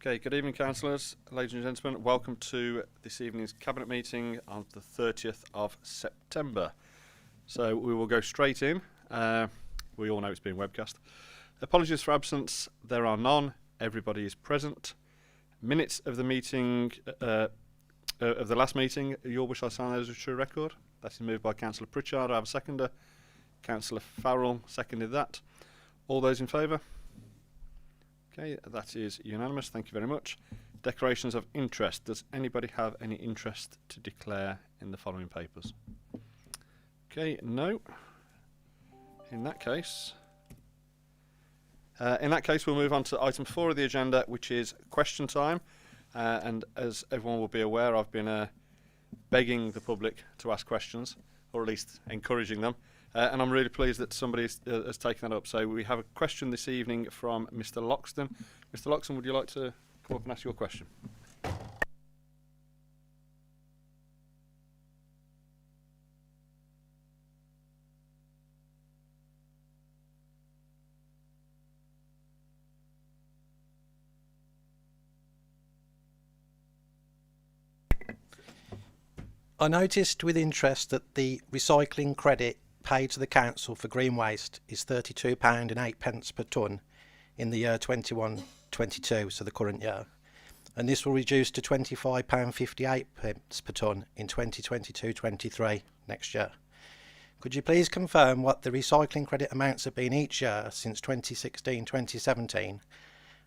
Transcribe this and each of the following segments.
Okay, good evening, councillors, ladies and gentlemen. Welcome to this evening's Cabinet meeting on the 30th of September. So we will go straight in. We all know it's being webcast. Apologies for absence. There are none. Everybody is present. Minutes of the meeting, of the last meeting, your wish I sign those as a true record. That is moved by Councillor Pritchard. I have a seconder. Councillor Farrell seconded that. All those in favour? Okay, that is unanimous. Thank you very much. Declarations of interest. Does anybody have any interest to declare in the following papers? Okay, no. In that case, we'll move on to item 4 of the agenda, which is question time. And as everyone will be aware, I've been begging the public to ask questions, or at least encouraging them. And I'm really pleased that somebody has taken that up. So we have a question this evening from Mr. Loxton. Mr. Loxton, would you like to come up and ask your question? I noticed with interest that the recycling credit paid to the council for green waste is £32.08 per tonne in the year 21-22, so the current year, and this will reduce to £25.58 per tonne in 2022-23 next year. Could you please confirm what the recycling credit amounts have been each year since 2016-2017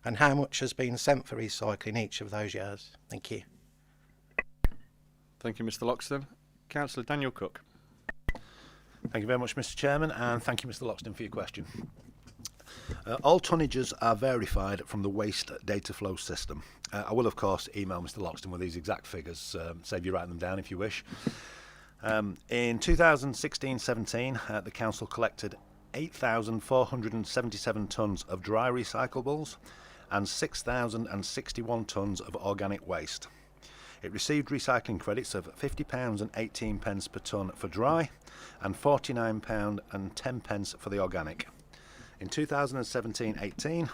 and how much has been sent for recycling each of those years? Thank you. Thank you, Mr. Loxton. Councillor Daniel Cook. Thank you very much, Mr. Chairman, and thank you, Mr. Loxton, for your question. All tonnages are verified from the waste data flow system. I will, of course, email Mr. Loxton with these exact figures, save you writing them down if you wish. In 2016-17, the council collected 8,477 tonnes of dry recyclables and 6,061 tonnes of organic waste. It received recycling credits of £50.18 per tonne for dry and £49.10 for the organic. In 2017-18,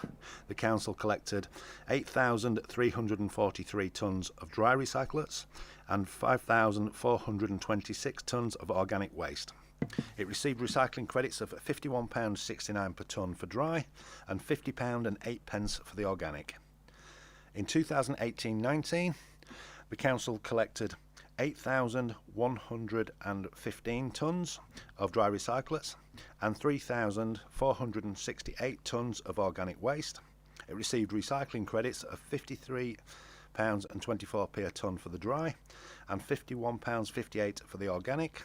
the council collected 8,343 tonnes of dry recyclates and 5,426 tonnes of organic waste. It received recycling credits of £51.69 per tonne for dry and £50.08 for the organic. In 2018-19, the council collected 8,115 tonnes of dry recyclates and 3,468 tonnes of organic waste. It received recycling credits of £53.24p a tonne for the dry and £51.58 for the organic.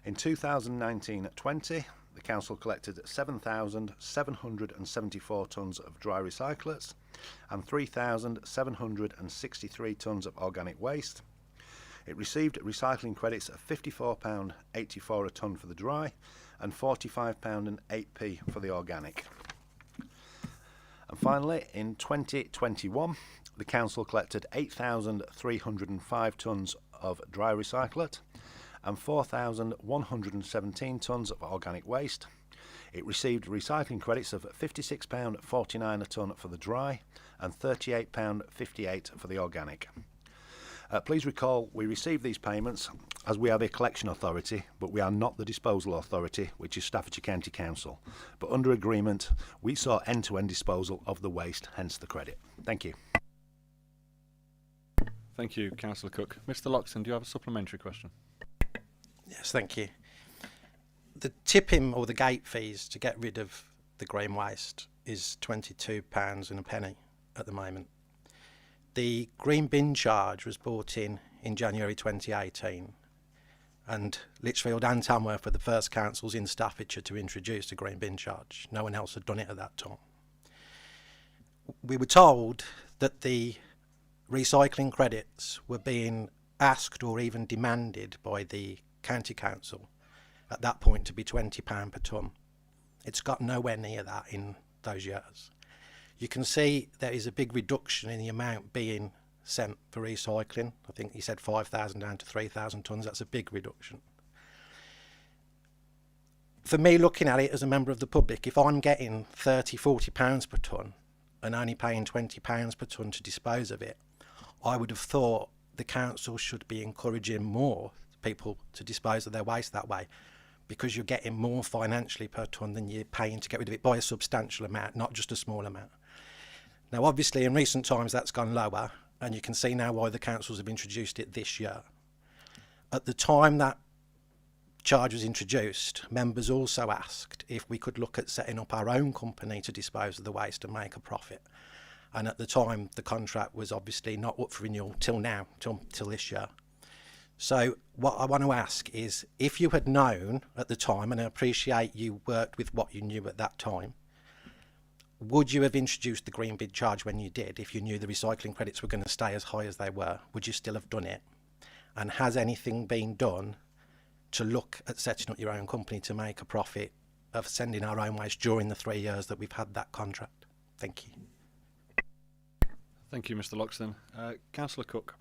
In 2019-20, the council collected 7,774 tonnes of dry recyclates and 3,763 tonnes of organic waste. It received recycling credits of £54.84 a tonne for the dry and £45.08p for the organic. And finally, in 2021, the council collected 8,305 tonnes of dry recyclate and 4,117 tonnes of organic waste. It received recycling credits of £56.49 a tonne for the dry and £38.58 for the organic. Please recall we received these payments as we are the collection authority, but we are not the disposal authority, which is Staffordshire County Council. But under agreement, we saw end-to-end disposal of the waste, hence the credit. Thank you. Thank you, Councillor Cook. Mr. Loxton, do you have a supplementary question? Yes, thank you. The tipping or the gate fees to get rid of the green waste is £22 and a penny at the moment. The green bin charge was brought in January 2018, and Lichfield and Tamworth were the first councils in Staffordshire to introduce a green bin charge. No one else had done it at that time. We were told that the recycling credits were being asked or even demanded by the county council at that point to be £20 per tonne. It's got nowhere near that in those years. You can see there is a big reduction in the amount being sent for recycling. I think he said 5,000 down to 3,000 tonnes. That's a big reduction. For me, looking at it as a member of the public, if I'm getting £30, £40 per tonne and only paying £20 per tonne to dispose of it, I would have thought the council should be encouraging more people to dispose of their waste that way, because you're getting more financially per tonne than you're paying to get rid of it by a substantial amount, not just a small amount. Now, obviously, in recent times that's gone lower, and you can see now why the councils have introduced it this year. At the time that charge was introduced, members also asked if we could look at setting up our own company to dispose of the waste and make a profit. And at the time, the contract was obviously not up for renewal till now, till this year. So what I want to ask is, if you had known at the time, and I appreciate you worked with what you knew at that time, would you have introduced the green bin charge when you did, if you knew the recycling credits were going to stay as high as they were? Would you still have done it? And has anything been done to look at setting up your own company to make a profit of sending our own waste during the 3 years that we've had that contract? Thank you. Thank you, Mr. Loxton. Councillor Cook.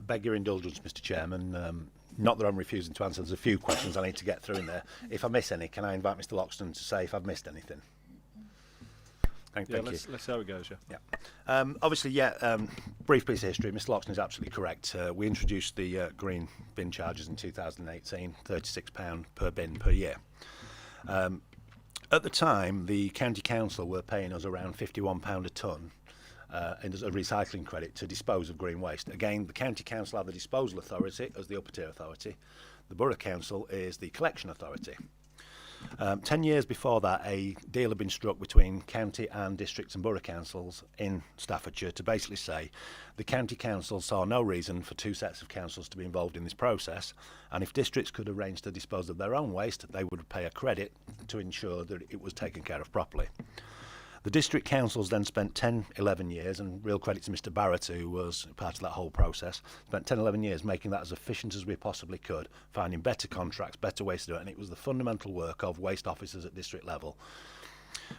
Beg your indulgence, Mr. Chairman. Not that I'm refusing to answer. There's a few questions I need to get through in there. If I miss any, can I invite Mr. Loxton to say if I've missed anything? Thank you. Let's see how it goes. Obviously, brief piece of history. Mr. Loxton is absolutely correct. We introduced the green bin charges in 2018, £36 per bin per year. At the time, the county council were paying us around £51 a tonne as a recycling credit to dispose of green waste. Again, the county council have the disposal authority as the upper tier authority. The borough council is the collection authority. 10 years before that, a deal had been struck between county and districts and borough councils in Staffordshire to basically say the county council saw no reason for two sets of councils to be involved in this process, and if districts could arrange to dispose of their own waste, they would pay a credit to ensure that it was taken care of properly. The district councils then spent 10, 11 years, and real credit to Mr. Barrett, who was part of that whole process, spent 10, 11 years making that as efficient as we possibly could, finding better contracts, better ways to do it, and it was the fundamental work of waste officers at district level.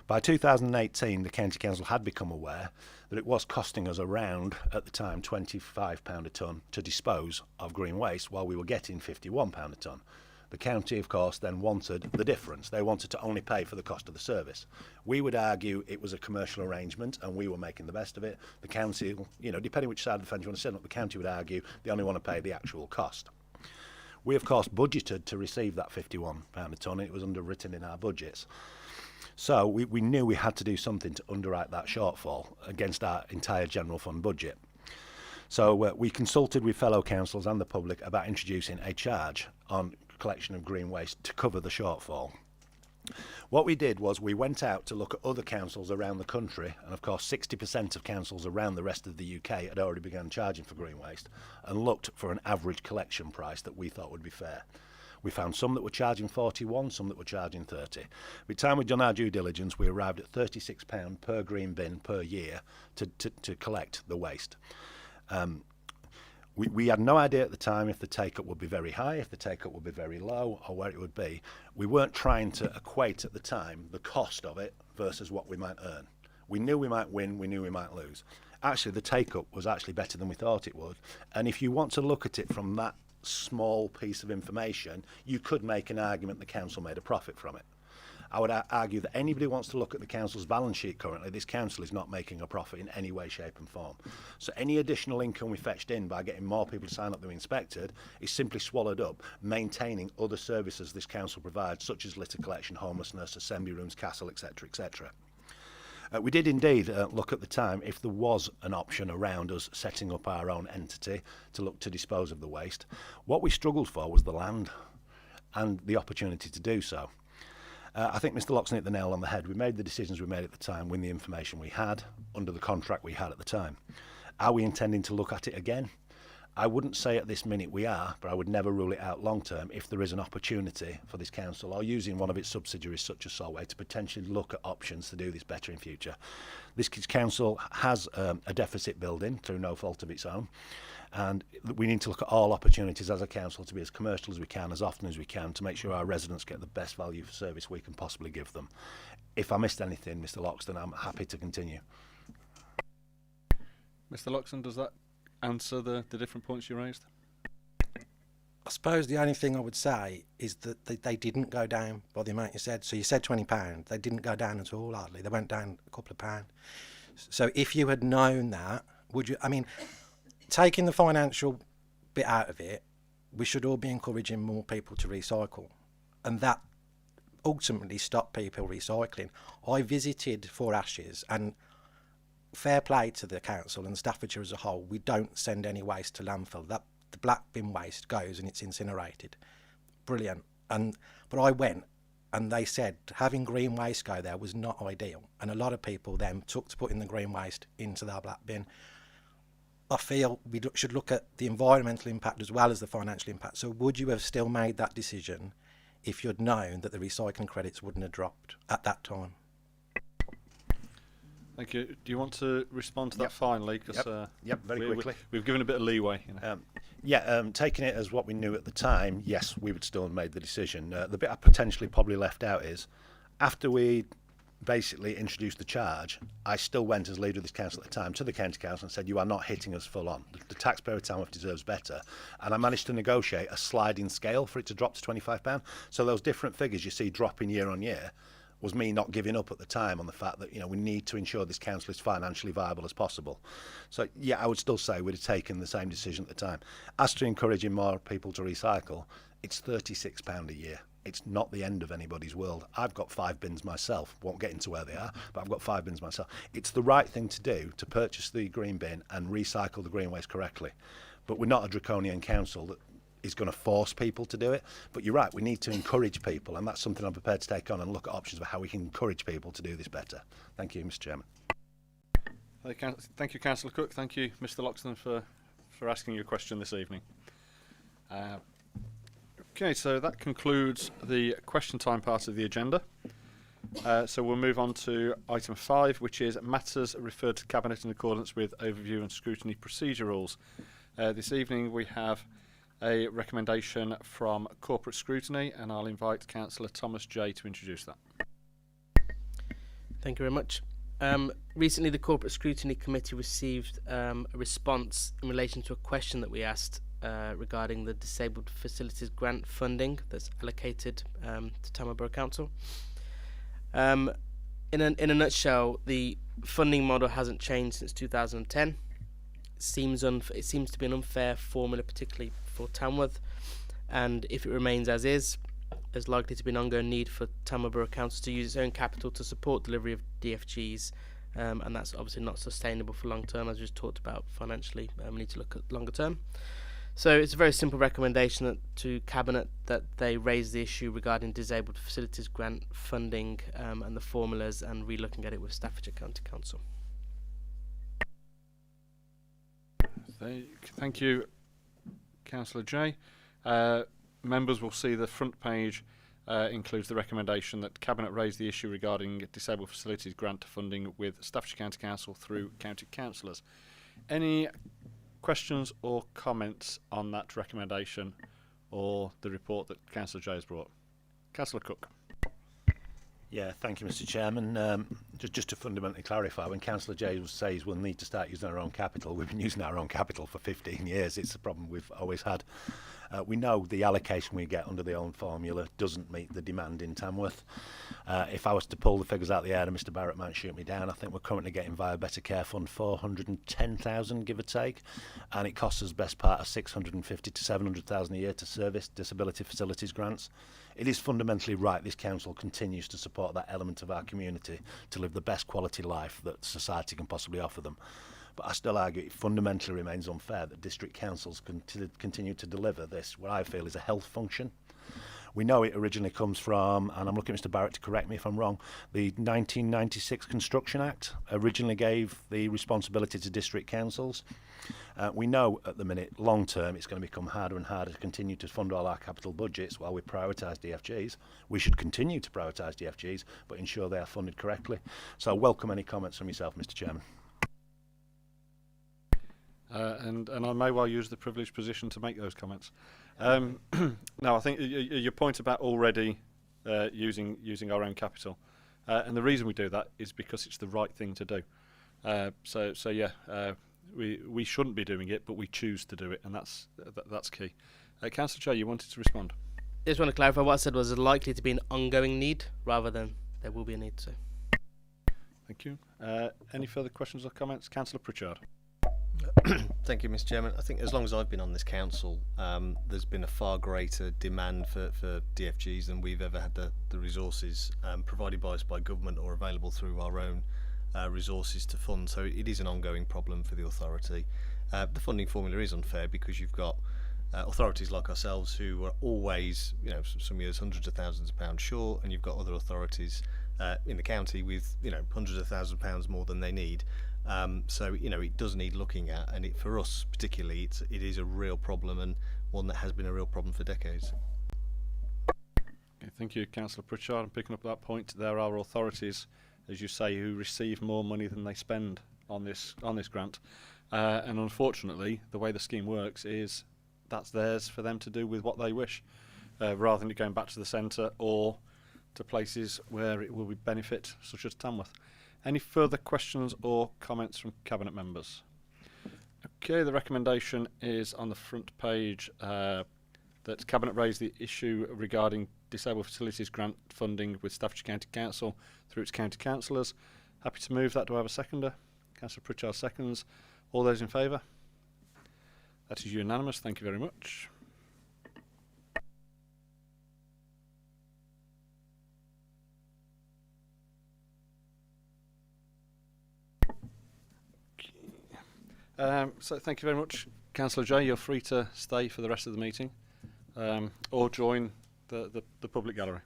By 2018, the county council had become aware that it was costing us around, at the time, £25 a tonne to dispose of green waste, while we were getting £51 a tonne. The county, of course, then wanted the difference. They wanted to only pay for the cost of the service. We would argue it was a commercial arrangement and we were making the best of it. The county, depending which side of the fence you want to sit on, the county would argue they only want to pay the actual cost. We, of course, budgeted to receive that £51 a tonne. It was underwritten in our budgets. So we knew we had to do something to underwrite that shortfall against our entire general fund budget. So we consulted with fellow councils and the public about introducing a charge on collection of green waste to cover the shortfall. What we did was we went out to look at other councils around the country, and of course 60% of councils around the rest of the UK had already begun charging for green waste, and looked for an average collection price that we thought would be fair. We found some that were charging 41, some that were charging 30. By the time we'd done our due diligence, we arrived at £36 per green bin per year to collect the waste. We had no idea at the time if the take-up would be very high, if the take-up would be very low, or where it would be. We weren't trying to equate at the time the cost of it versus what we might earn. We knew we might win, we knew we might lose. Actually, the take-up was actually better than we thought it would. And if you want to look at it from that small piece of information, you could make an argument the council made a profit from it. I would argue that anybody who wants to look at the council's balance sheet currently, this council is not making a profit in any way, shape and form. So any additional income we fetched in by getting more people to sign up than we inspected is simply swallowed up, maintaining other services this council provides, such as litter collection, homelessness, assembly rooms, castle, etc., etc. We did indeed look at the time if there was an option around us setting up our own entity to look to dispose of the waste. What we struggled for was the land and the opportunity to do so. I think Mr. Loxton hit the nail on the head. We made the decisions we made at the time with the information we had under the contract we had at the time. Are we intending to look at it again? I wouldn't say at this minute we are, but I would never rule it out long term if there is an opportunity for this council or using one of its subsidiaries such as Solway to potentially look at options to do this better in future. This council has a deficit building through no fault of its own, and we need to look at all opportunities as a council to be as commercial as we can, as often as we can, to make sure our residents get the best value for service we can possibly give them. If I missed anything, Mr. Loxton, I'm happy to continue. Mr. Loxton, does that answer the different points you raised? I suppose the only thing I would say is that they didn't go down by the amount you said. So you said £20. They didn't go down at all, hardly. They went down a couple of pounds. So if you had known that, would you... I mean, taking the financial bit out of it, we should all be encouraging more people to recycle. And that ultimately stopped people recycling. I visited For Ashes, and fair play to the council and Staffordshire as a whole, we don't send any waste to landfill. That the black bin waste goes and it's incinerated. Brilliant. But I went and they said having green waste go there was not ideal. And a lot of people then took to putting the green waste into their black bin. I feel we should look at the environmental impact as well as the financial impact. So would you have still made that decision if you'd known that the recycling credits wouldn't have dropped at that time? Thank you. Do you want to respond to that finally? Yep, very quickly. We've given a bit of leeway. Taking it as what we knew at the time, yes, we would still have made the decision. The bit I potentially probably left out is, after we basically introduced the charge, I still went as leader of this council at the time to the county council and said, you are not hitting us full on. The taxpayer of Tamworth deserves better. And I managed to negotiate a sliding scale for it to drop to £25. So those different figures you see dropping year on year was me not giving up at the time on the fact that, we need to ensure this council is financially viable as possible. So yeah, I would still say we'd have taken the same decision at the time. As to encouraging more people to recycle, it's £36 a year. It's not the end of anybody's world. I've got 5 bins myself. Won't get into where they are, but I've got 5 bins myself. It's the right thing to do to purchase the green bin and recycle the green waste correctly. But we're not a draconian council that is going to force people to do it. But you're right, we need to encourage people, and that's something I'm prepared to take on and look at options of how we can encourage people to do this better. Thank you, Mr. Chairman. Thank you, Councillor Cook. Thank you, Mr. Loxton, for asking your question this evening. Okay, so that concludes the question time part of the agenda. So we'll move on to item 5, which is matters referred to Cabinet in accordance with overview and scrutiny procedure rules. This evening we have a recommendation from Corporate Scrutiny, and I'll invite Councillor Thomas J to introduce that. Thank you very much. Recently the Corporate Scrutiny Committee received a response in relation to a question that we asked regarding the Disabled Facilities Grant funding that's allocated to Tamworth Borough Council. In a nutshell, the funding model hasn't changed since 2010. It seems to be an unfair formula, particularly for Tamworth, and if it remains as is, there's likely to be an ongoing need for Tamworth Borough Council to use its own capital to support delivery of DFGs, and that's obviously not sustainable for long term, as we just talked about financially. We need to look at longer term. So it's a very simple recommendation to Cabinet that they raise the issue regarding Disabled Facilities Grant funding and the formulas, and re-looking at it with Staffordshire County Council. Thank you, Councillor J. Members will see the front page includes the recommendation that Cabinet raise the issue regarding Disabled Facilities Grant funding with Staffordshire County Council through County Councillors. Any questions or comments on that recommendation or the report that Councillor J has brought? Councillor Cook. Yeah, thank you, Mr. Chairman. Just to fundamentally clarify, when Councillor J says we'll need to start using our own capital, we've been using our own capital for 15 years. It's a problem we've always had. We know the allocation we get under the old formula doesn't meet the demand in Tamworth. If I was to pull the figures out of the air, and Mr. Barrett might shoot me down, I think we're currently getting via Better Care Fund 410,000, give or take, and it costs us best part of 650 to 700,000 a year to service disability facilities grants. It is fundamentally right this council continues to support that element of our community to live the best quality life that society can possibly offer them. But I still argue it fundamentally remains unfair that district councils continue to deliver this, what I feel is a health function. We know it originally comes from, and I'm looking at Mr. Barrett to correct me if I'm wrong, the 1996 Construction Act originally gave the responsibility to district councils. We know at the minute, long term, it's going to become harder and harder to continue to fund all our capital budgets while we prioritise DFGs. We should continue to prioritise DFGs, but ensure they are funded correctly. So I welcome any comments from yourself, Mr. Chairman. And I may well use the privileged position to make those comments. No, I think your point about already using our own capital, and the reason we do that is because it's the right thing to do. So yeah, we shouldn't be doing it, but we choose to do it, and that's key. Councillor Joe, you wanted to respond? Just want to clarify what I said was likely to be an ongoing need rather than there will be a need. So, Thank you. Any further questions or comments? Councillor Pritchard. Thank you, Mr. Chairman. I think as long as I've been on this council, there's been a far greater demand for DFGs than we've ever had the resources provided by us by government or available through our own resources to fund. So it is an ongoing problem for the authority. The funding formula is unfair because you've got authorities like ourselves who are always, some years hundreds of thousands of pounds short, and you've got other authorities in the county with, hundreds of thousands of pounds more than they need. So it does need looking at, and for us particularly, it is a real problem, and one that has been a real problem for decades. Okay, thank you, Councillor Pritchard. And picking up that point, there are authorities, as you say, who receive more money than they spend on this grant, and unfortunately, the way the scheme works is that's theirs for them to do with what they wish, rather than it going back to the centre or to places where it will be benefit, such as Tamworth. Any further questions or comments from Cabinet members? Okay, the recommendation is on the front page that Cabinet raise the issue regarding disabled facilities grant funding with Staffordshire County Council through its county councillors. Happy to move that. Do I have a seconder? Councillor Pritchard seconds. All those in favour? That is unanimous. Thank you very much. So thank you very much, Councillor J. You're free to stay for the rest of the meeting, or join the public gallery.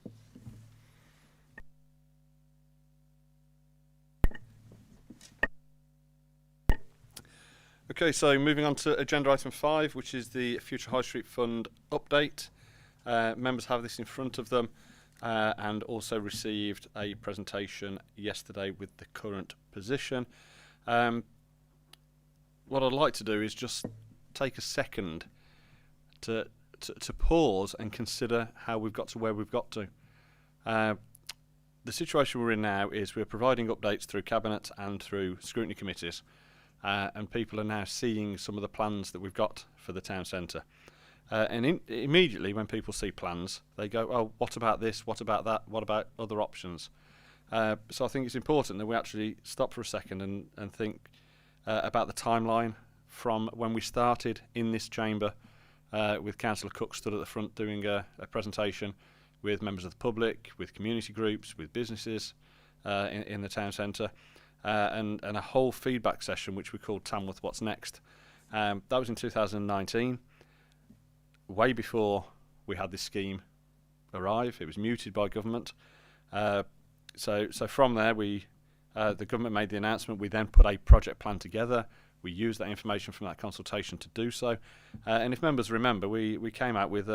Okay, so moving on to agenda item 5, which is the Future High Street Fund update. Members have this in front of them, and also received a presentation yesterday with the current position. What I'd like to do is just take a second to pause and consider how we've got to where we've got to. The situation we're in now is we're providing updates through Cabinet and through scrutiny committees, and people are now seeing some of the plans that we've got for the town centre. And immediately when people see plans, they go, oh, what about this, what about that, what about other options? So I think it's important that we actually stop for a second and think about the timeline from when we started in this chamber, with Councillor Cook stood at the front doing a presentation with members of the public, with community groups, with businesses in the town centre, and a whole feedback session which we called Tamworth What's Next. That was in 2019, way before we had this scheme arrive. It was muted by government. So from there the government made the announcement. We then put a project plan together. We used that information from that consultation to do so. And if members remember, we came out with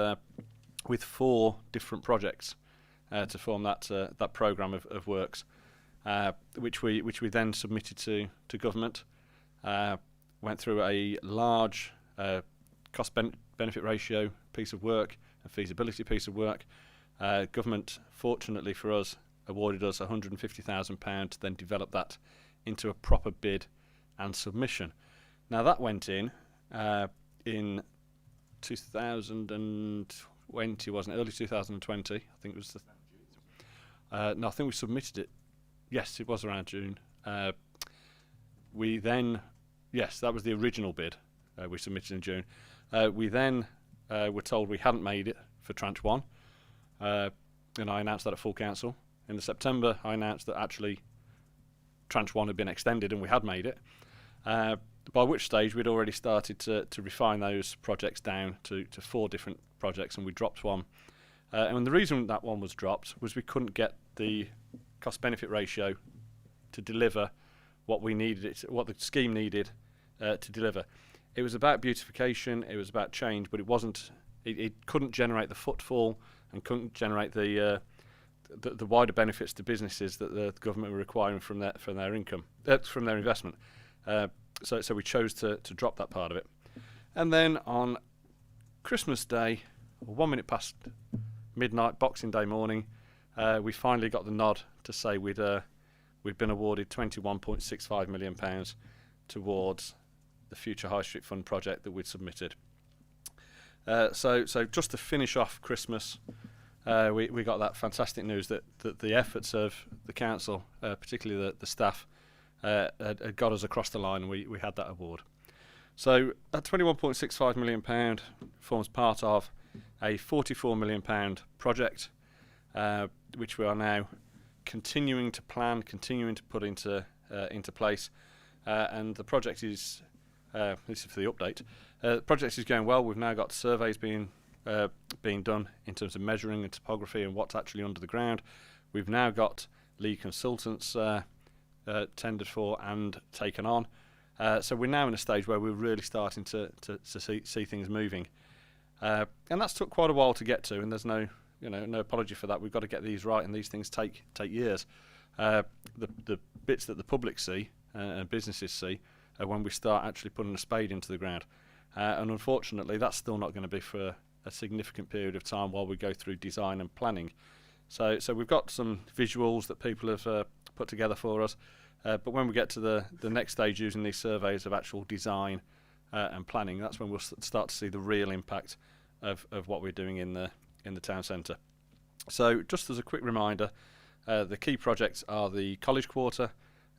4 different projects to form that programme of works, which we then submitted to government. Went through a large cost-benefit ratio piece of work, a feasibility piece of work. Government, fortunately for us, awarded us £150,000 to then develop that into a proper bid and submission. Now that went in 2020, wasn't it? Early 2020, I think it was no, I think we submitted it. Yes, it was around June. We then, yes, that was the original bid we submitted in June. We then were told we hadn't made it for tranche 1, and I announced that at full council. In September, I announced that actually tranche 1 had been extended and we had made it, by which stage we'd already started to refine those projects down to 4 different projects, and we dropped one. And the reason that one was dropped was we couldn't get the cost-benefit ratio to deliver what we needed, what the scheme needed to deliver. It was about beautification, it was about change, but it wasn't. It couldn't generate the footfall and couldn't generate the wider benefits to businesses that the government were requiring from their income, from their investment. So we chose to drop that part of it. And then on Christmas Day, 1 minute past midnight, Boxing Day morning, we finally got the nod to say we'd been awarded £21.65 million towards the Future High Street Fund project that we'd submitted. So just to finish off Christmas, we got that fantastic news that the efforts of the council, particularly the staff, had got us across the line, and we had that award. So that £21.65 million forms part of a £44 million project, which we are now continuing to plan, continuing to put into place, and the project is this is for the update. The project is going well. We've now got surveys being done in terms of measuring and topography and what's actually under the ground. We've now got lead consultants tendered for and taken on. So we're now in a stage where we're really starting to see things moving, and that's took quite a while to get to. And there's no apology for that. We've got to get these right, and these things take years. The bits that the public see and businesses see are when we start actually putting a spade into the ground, and unfortunately, that's still not going to be for a significant period of time while we go through design and planning. So we've got some visuals that people have put together for us. But when we get to the next stage using these surveys of actual design and planning, that's when we'll start to see the real impact of what we're doing in the town centre. So just as a quick reminder, the key projects are the College Quarter,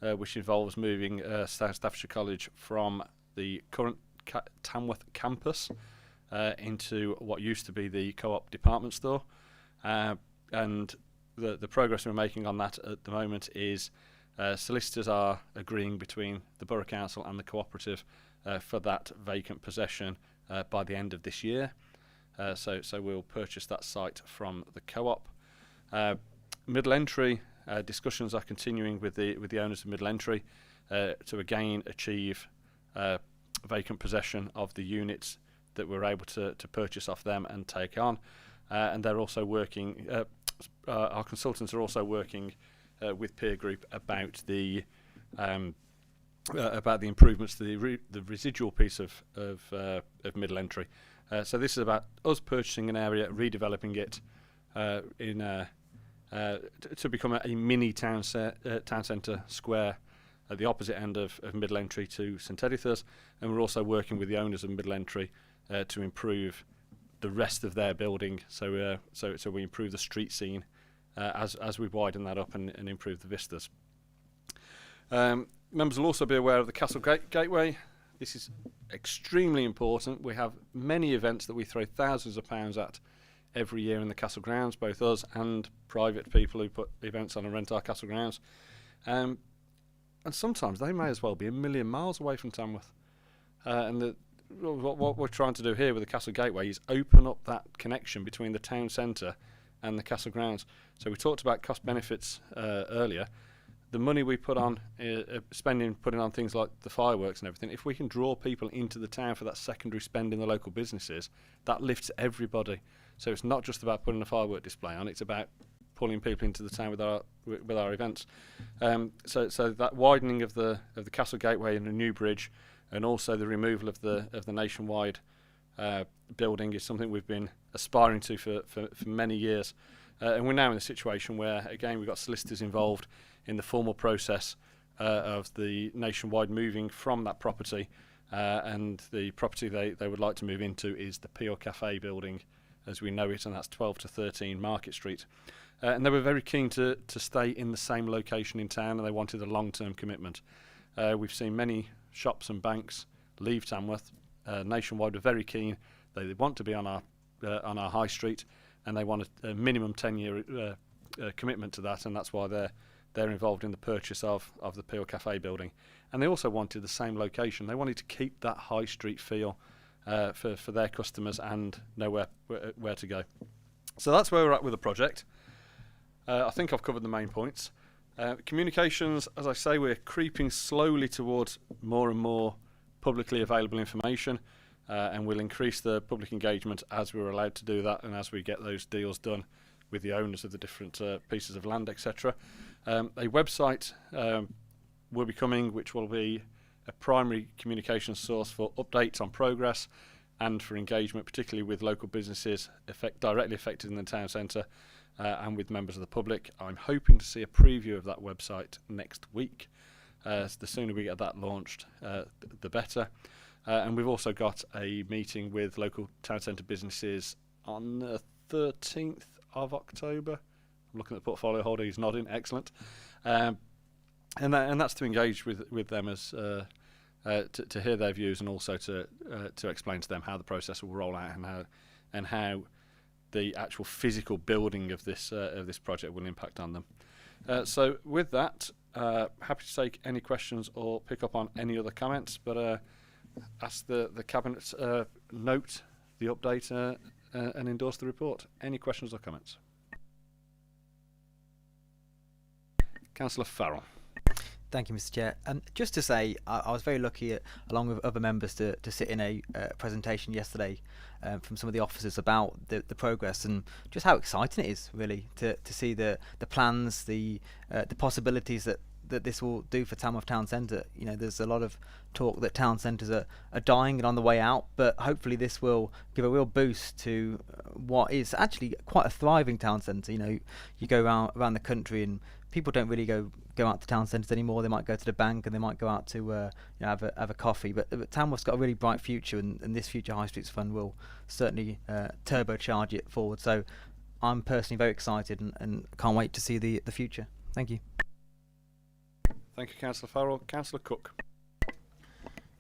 which involves moving South Staffordshire College from the current Tamworth campus into what used to be the Co-op department store. And the progress we're making on that at the moment is solicitors are agreeing between the Borough Council and the cooperative for that vacant possession by the end of this year. So we'll purchase that site from the Co-op. Middle Entry, discussions are continuing with the owners of Middle Entry to again achieve vacant possession of the units that we're able to purchase off them and take on. And they're also working, our consultants are also working with peer group about the improvements to the residual piece of Middle Entry. So this is about us purchasing an area, redeveloping it to become a mini town centre square at the opposite end of Middle Entry to St Edith's, and we're also working with the owners of Middle Entry to improve the rest of their building. So we improve the street scene as we widen that up and improve the vistas. Members will also be aware of the Castle Gateway. This is extremely important. We have many events that we throw thousands of pounds at every year in the castle grounds, both us and private people who put events on and rent our castle grounds. And sometimes they may as well be a million miles away from Tamworth. And what we're trying to do here with the Castle Gateway is open up that connection between the town centre and the castle grounds. So we talked about cost benefits earlier. The money we put on putting on things like the fireworks and everything, if we can draw people into the town for that secondary spend in the local businesses, that lifts everybody. So it's not just about putting a firework display on, it's about pulling people into the town with our events. So that widening of the Castle Gateway and a new bridge, and also the removal of the nationwide building, is something we've been aspiring to for many years. And we're now in a situation where, again, we've got solicitors involved in the formal process of the nationwide moving from that property, and the property they would like to move into is the Pure Cafe building as we know it, and that's 12 to 13 Market Street. And they were very keen to stay in the same location in town, and they wanted a long-term commitment. We've seen many shops and banks leave Tamworth. Nationwide are very keen. They want to be on our high street, and they want a minimum 10-year commitment to that, and that's why they're involved in the purchase of the Pure Cafe building. And they also wanted the same location. They wanted to keep that high street feel for their customers and know where to go. So that's where we're at with the project. I think I've covered the main points. Communications, as I say, we're creeping slowly towards more and more publicly available information, and we'll increase the public engagement as we're allowed to do that and as we get those deals done with the owners of the different pieces of land, etc. A website will be coming, which will be a primary communication source for updates on progress and for engagement, particularly with local businesses directly affected in the town centre, and with members of the public. I'm hoping to see a preview of that website next week. The sooner we get that launched, the better. And we've also got a meeting with local town centre businesses on the 13th of October. I'm looking at the portfolio holder, he's nodding, excellent. And that's to engage with them as to hear their views, and also to explain to them how the process will roll out and how the actual physical building of this project will impact on them. So with that, happy to take any questions or pick up on any other comments, but ask the Cabinet note the update and endorse the report. Any questions or comments? Councillor Farrell. Thank you, Mr. Chair. Just to say, I was very lucky, along with other members, to sit in a presentation yesterday from some of the officers about the progress and just how exciting it is, really, to see the plans, the possibilities that this will do for Tamworth Town Centre. You know, there's a lot of talk that town centres are dying and on the way out, but hopefully this will give a real boost to what is actually quite a thriving town centre. You know, you go around the country and people don't really go out to town centres anymore. They might go to the bank and they might go out to have a coffee. But Tamworth's got a really bright future, and this Future High Streets Fund will certainly turbocharge it forward. So I'm personally very excited and can't wait to see the future. Thank you. Thank you, Councillor Farrell. Councillor Cook.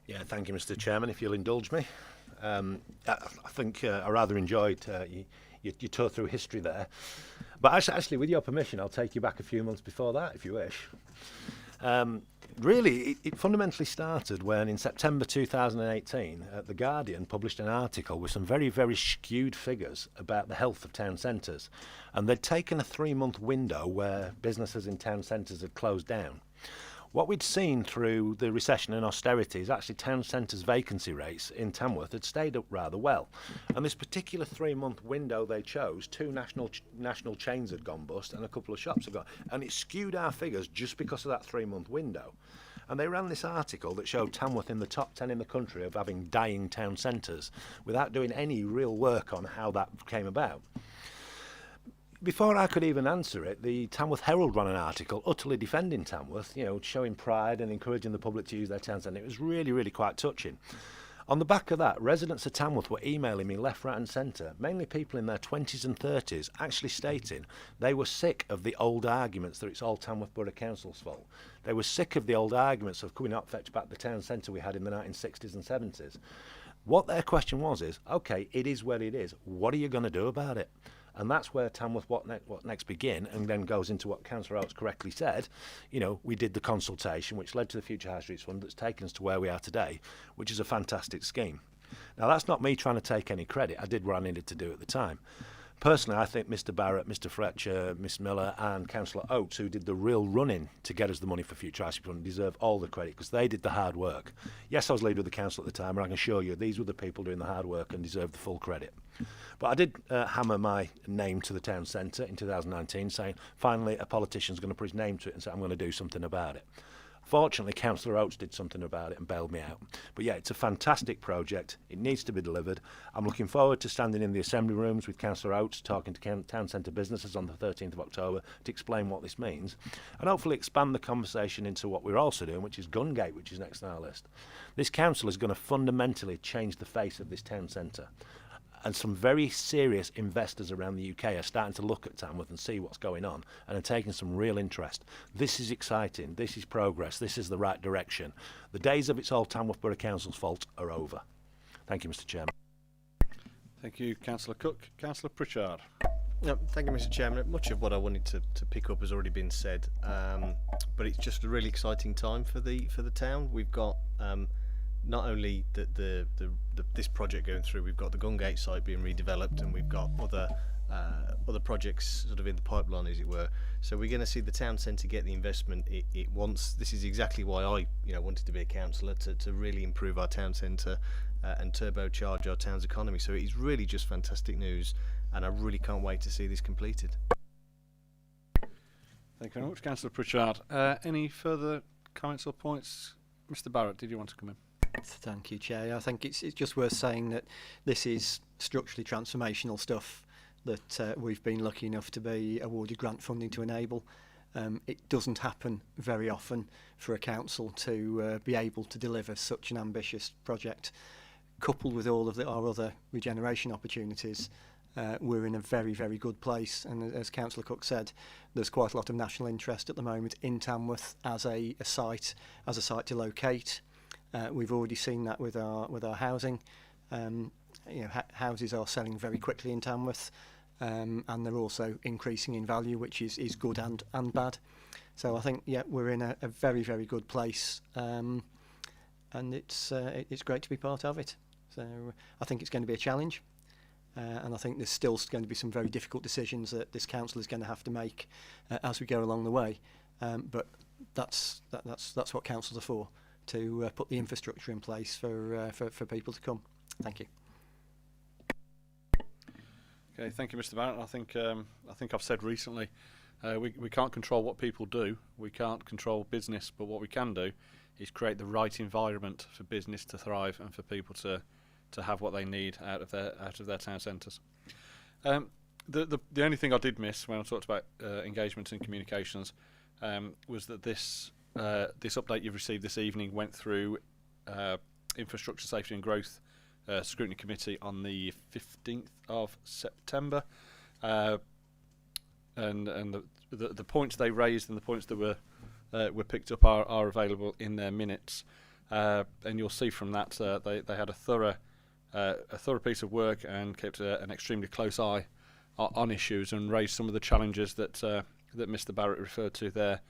Yeah, thank you, Mr. Chairman. If you'll indulge me, I think I rather enjoyed you tore through history there. But actually, with your permission, I'll take you back a few months before that, if you wish. Really, it fundamentally started when, in September 2018, The Guardian published an article with some very, very skewed figures about the health of town centres. And they'd taken a 3-month window where businesses in town centres had closed down. What we'd seen through the recession and austerity is actually town centres' vacancy rates in Tamworth had stayed up rather well. And this particular 3-month window they chose, 2 national chains had gone bust and a couple of shops had gone. And it skewed our figures just because of that 3-month window. And they ran this article that showed Tamworth in the top 10 in the country of having dying town centres without doing any real work on how that came about. Before I could even answer it, the Tamworth Herald ran an article utterly defending Tamworth, you know, showing pride and encouraging the public to use their town centre. It was really, really quite touching. On the back of that, residents of Tamworth were emailing me left, right and centre, mainly people in their 20s and 30s, actually stating they were sick of the old arguments that it's all Tamworth Borough Council's fault. They were sick of the old arguments of, could we not fetch back the town centre we had in the 1960s and 70s? What their question was is, OK, it is where it is. What are you going to do about it? And that's where Tamworth What Next begin, and then goes into what Councillor Oates correctly said. You know, we did the consultation, which led to the Future High Streets Fund that's taken us to where we are today, which is a fantastic scheme. Now, that's not me trying to take any credit. I did what I needed to do at the time. Personally, I think Mr Barrett, Mr Fletcher, Miss Miller and Councillor Oates, who did the real running to get us the money for Future High Streets Fund, deserve all the credit because they did the hard work. Yes, I was leader of the council at the time, and I can assure you these were the people doing the hard work and deserve the full credit. But I did hammer my name to the town centre in 2019, saying, finally, a politician's going to put his name to it and say, I'm going to do something about it. Fortunately, Councillor Oates did something about it and bailed me out. But yeah, it's a fantastic project. It needs to be delivered. I'm looking forward to standing in the assembly rooms with Councillor Oates, talking to town centre businesses on the 13th of October to explain what this means, and hopefully expand the conversation into what we're also doing, which is Gungate, which is next on our list. This council is going to fundamentally change the face of this town centre. And some very serious investors around the UK are starting to look at Tamworth and see what's going on and are taking some real interest. This is exciting. This is progress. This is the right direction. The days of it's all Tamworth Borough Council's fault are over. Thank you, Mr Chairman. Thank you, Councillor Cook. Councillor Pritchard. No, thank you, Mr Chairman. Much of what I wanted to pick up has already been said, but it's just a really exciting time for the town. We've got not only this project going through, we've got the Gungate site being redeveloped, and we've got other projects sort of in the pipeline, as it were. So we're going to see the town centre get the investment it wants. This is exactly why I wanted to be a councillor, to really improve our town centre and turbocharge our town's economy. So it's really just fantastic news, and I really can't wait to see this completed. Thank you very much, Councillor Pritchard. Any further comments or points? Mr Barrett, did you want to come in? Thank you, Chair. I think it's just worth saying that this is structurally transformational stuff that we've been lucky enough to be awarded grant funding to enable. It doesn't happen very often for a council to be able to deliver such an ambitious project. Coupled with all of our other regeneration opportunities, we're in a very, very good place. And as Councillor Cook said, there's quite a lot of national interest at the moment in Tamworth as a site to locate. We've already seen that with our housing. Houses are selling very quickly in Tamworth, and they're also increasing in value, which is good and bad. So I think we're in a very, very good place, and it's great to be part of it. So I think it's going to be a challenge. And I think there's still going to be some very difficult decisions that this council is going to have to make as we go along the way. But that's what councils are for, to put the infrastructure in place for people to come. Thank you. Okay, thank you, Mr. Barrett. I think I've said recently, we can't control what people do. We can't control business, but what we can do is create the right environment for business to thrive and for people to have what they need out of their town centres. The only thing I did miss when I talked about engagement and communications was that this update you've received this evening went through Infrastructure Safety and Growth Scrutiny Committee on the 15th of September, and the points they raised and the points that were picked up are available in their minutes, and you'll see from that they had a thorough piece of work and kept an extremely close eye on issues and raised some of the challenges that Mr. Barrett referred to there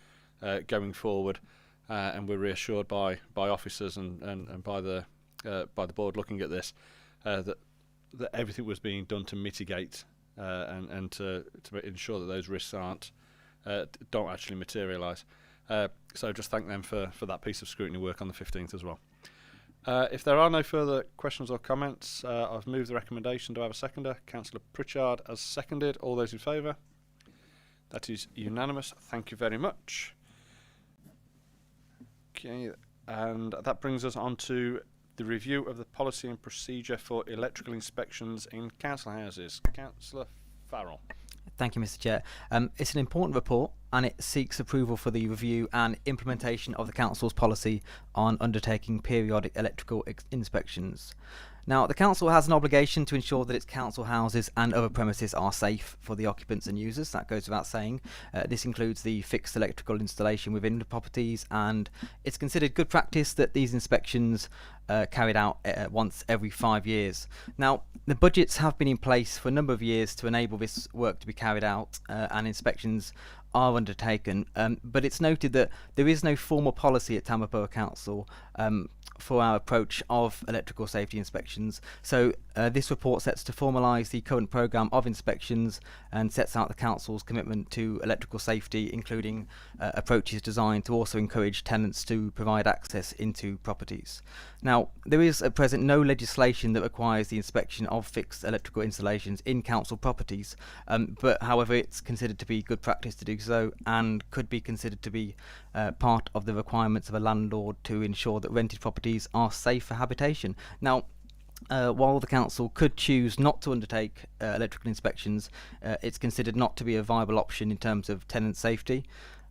going forward, and we're reassured by officers and by the board looking at this that everything was being done to mitigate and to ensure that those risks don't actually materialise. So just thank them for that piece of scrutiny work on the 15th as well. If there are no further questions or comments, I've moved the recommendation. Do I have a seconder? Councillor Pritchard has seconded. All those in favour? That is unanimous. Thank you very much. Okay, and that brings us on to the review of the policy and procedure for electrical inspections in council houses. Councillor Farrell. Thank you, Mr. Chair. It's an important report, and it seeks approval for the review and implementation of the Council's policy on undertaking periodic electrical inspections. Now, the Council has an obligation to ensure that its council houses and other premises are safe for the occupants and users. That goes without saying. This includes the fixed electrical installation within the properties, and it's considered good practice that these inspections carried out once every 5 years. Now, the budgets have been in place for a number of years to enable this work to be carried out, and inspections are undertaken, but it's noted that there is no formal policy at Tamworth Borough Council for our approach of electrical safety inspections. So this report sets to formalise the current programme of inspections and sets out the Council's commitment to electrical safety, including approaches designed to also encourage tenants to provide access into properties. Now, there is at present no legislation that requires the inspection of fixed electrical installations in council properties, but however it's considered to be good practice to do so and could be considered to be part of the requirements of a landlord to ensure that rented properties are safe for habitation. Now, while the council could choose not to undertake electrical inspections, it's considered not to be a viable option in terms of tenant safety.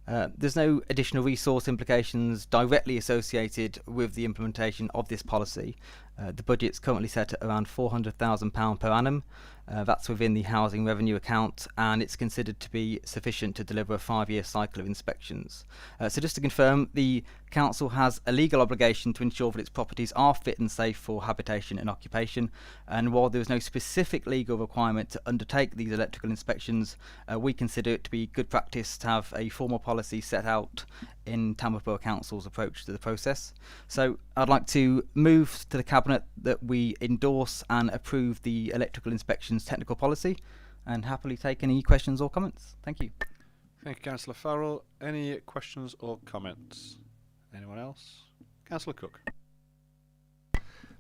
There's no additional resource implications directly associated with the implementation of this policy. The budget's currently set at around £400,000 per annum. That's within the housing revenue account, and it's considered to be sufficient to deliver a 5-year cycle of inspections. So just to confirm, the council has a legal obligation to ensure that its properties are fit and safe for habitation and occupation, and while there is no specific legal requirement to undertake these electrical inspections, we consider it to be good practice to have a formal policy set out in Tamworth Borough Council's approach to the process. So I'd like to move to the Cabinet that we endorse and approve the electrical inspections technical policy, and happily take any questions or comments. Thank you. Thank you, Councillor Farrell. Any questions or comments? Anyone else? Councillor Cook.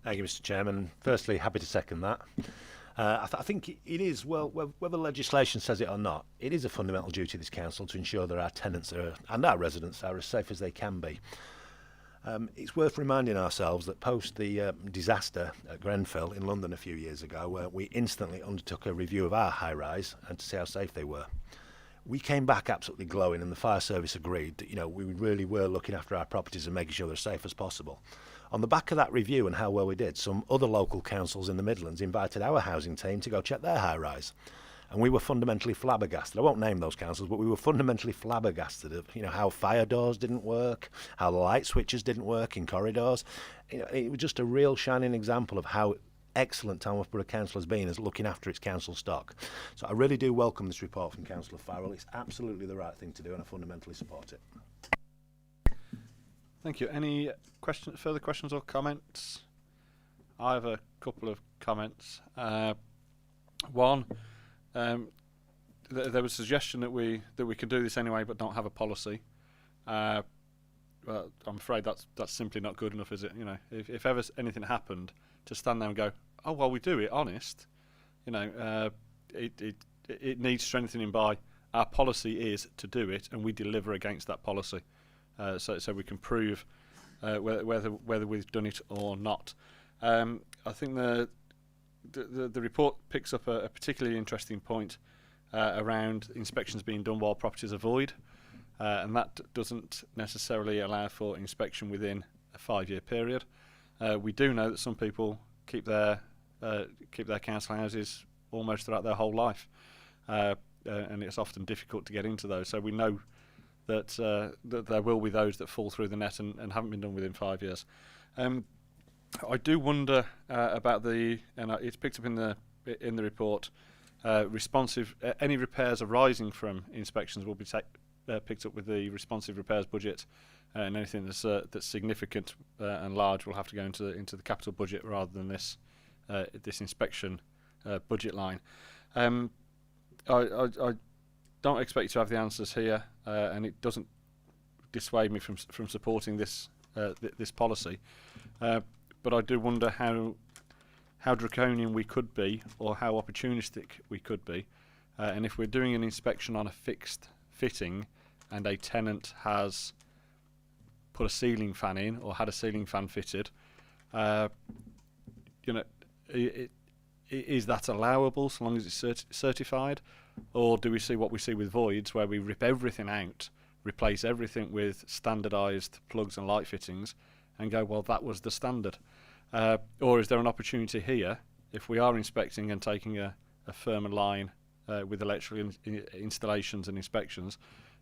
Thank you, Mr. Chairman. Firstly, happy to second that. I think it is, well, whether legislation says it or not, it is a fundamental duty of this council to ensure that our tenants and our residents are as safe as they can be. It's worth reminding ourselves that post the disaster at Grenfell in London a few years ago, we instantly undertook a review of our high-rise and to see how safe they were. We came back absolutely glowing, and the fire service agreed that, you know, we really were looking after our properties and making sure they're safe as possible. On the back of that review and how well we did, some other local councils in the Midlands invited our housing team to go check their high-rise. And we were fundamentally flabbergasted. I won't name those councils, but we were fundamentally flabbergasted of, you know, how fire doors didn't work, how the light switches didn't work in corridors. You know, it was just a real shining example of how excellent Tamworth Borough Council has been as looking after its council stock. So I really do welcome this report from Councillor Farrell. It's absolutely the right thing to do, and I fundamentally support it. Thank you. Any further questions or comments? I have a couple of comments. One, there was a suggestion that we can do this anyway, but don't have a policy. Well, I'm afraid that's simply not good enough, is it? You know, if ever anything happened, to stand there and go, oh well, we do it. Honest, you know, it needs strengthening by our policy is to do it, and we deliver against that policy. So we can prove whether we've done it or not. I think the report picks up a particularly interesting point around inspections being done while properties are void, and that doesn't necessarily allow for inspection within a 5-year period. We do know that some people keep their council houses almost throughout their whole life, and it's often difficult to get into those. So we know that there will be those that fall through the net and haven't been done within 5 years. I do wonder about it's picked up in the report. Responsive any repairs arising from inspections will be picked up with the responsive repairs budget, and anything that's significant and large will have to go into the capital budget rather than this inspection budget line. I don't expect you to have the answers here, and it doesn't dissuade me from supporting this policy. But I do wonder how draconian we could be, or how opportunistic we could be, and if we're doing an inspection on a fixed fitting and a tenant has put a ceiling fan in or had a ceiling fan fitted, you know, is that allowable so long as it's certified, or do we see what we see with voids, where we rip everything out, replace everything with standardised plugs and light fittings, and go, well, that was the standard? Or is there an opportunity here, if we are inspecting and taking a firmer line with electrical installations and inspections,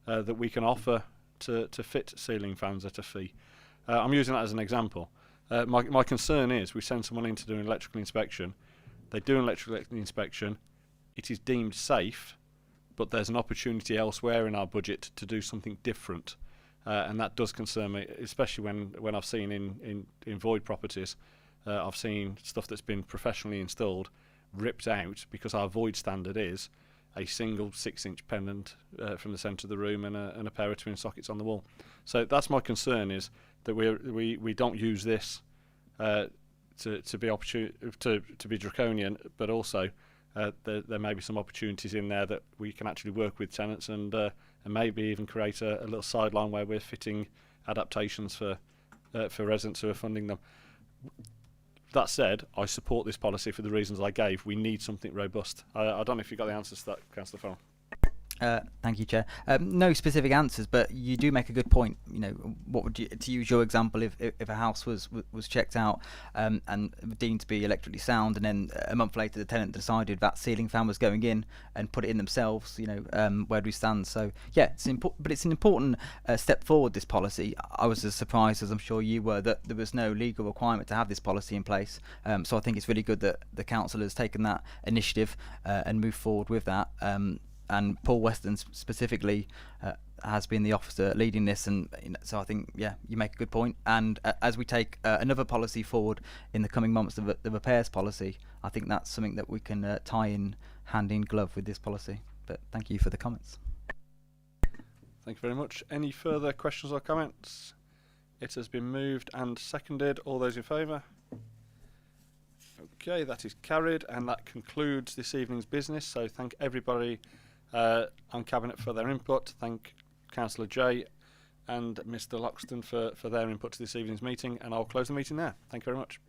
that we can offer to fit ceiling fans at a fee? I'm using that as an example. My concern is we send someone in to do an electrical inspection, they do an electrical inspection, it is deemed safe, but there's an opportunity elsewhere in our budget to do something different, and that does concern me, especially when I've seen in void properties, I've seen stuff that's been professionally installed ripped out because our void standard is a single 6-inch pendant from the centre of the room and a pair of twin sockets on the wall. So that's my concern, is that we don't use this to be draconian, but also there may be some opportunities in there that we can actually work with tenants and maybe even create a little sideline where we're fitting adaptations for residents who are funding them. That said, I support this policy for the reasons I gave. We need something robust. I don't know if you got the answers to that, Councillor Farrell. Thank you, Chair. No specific answers, but you do make a good point. You know, what would you, to use your example, if a house was checked out and deemed to be electrically sound, and then a month later the tenant decided that ceiling fan was going in and put it in themselves, you know, where do we stand? So yeah, but it's an important step forward, this policy. I was as surprised as I'm sure you were that there was no legal requirement to have this policy in place. So I think it's really good that the council has taken that initiative and moved forward with that. And Paul Weston specifically has been the officer leading this, and you know, so I think, yeah, you make a good point. And as we take another policy forward in the coming months, the repairs policy, I think that's something that we can tie in hand in glove with this policy. But thank you for the comments. Thank you very much. Any further questions or comments? It has been moved and seconded. All those in favour? Okay, that is carried, and that concludes this evening's business. So thank everybody on Cabinet for their input. Thank Councillor Jay and Mr Loxton for their input to this evening's meeting, and I'll close the meeting there. Thank you very much.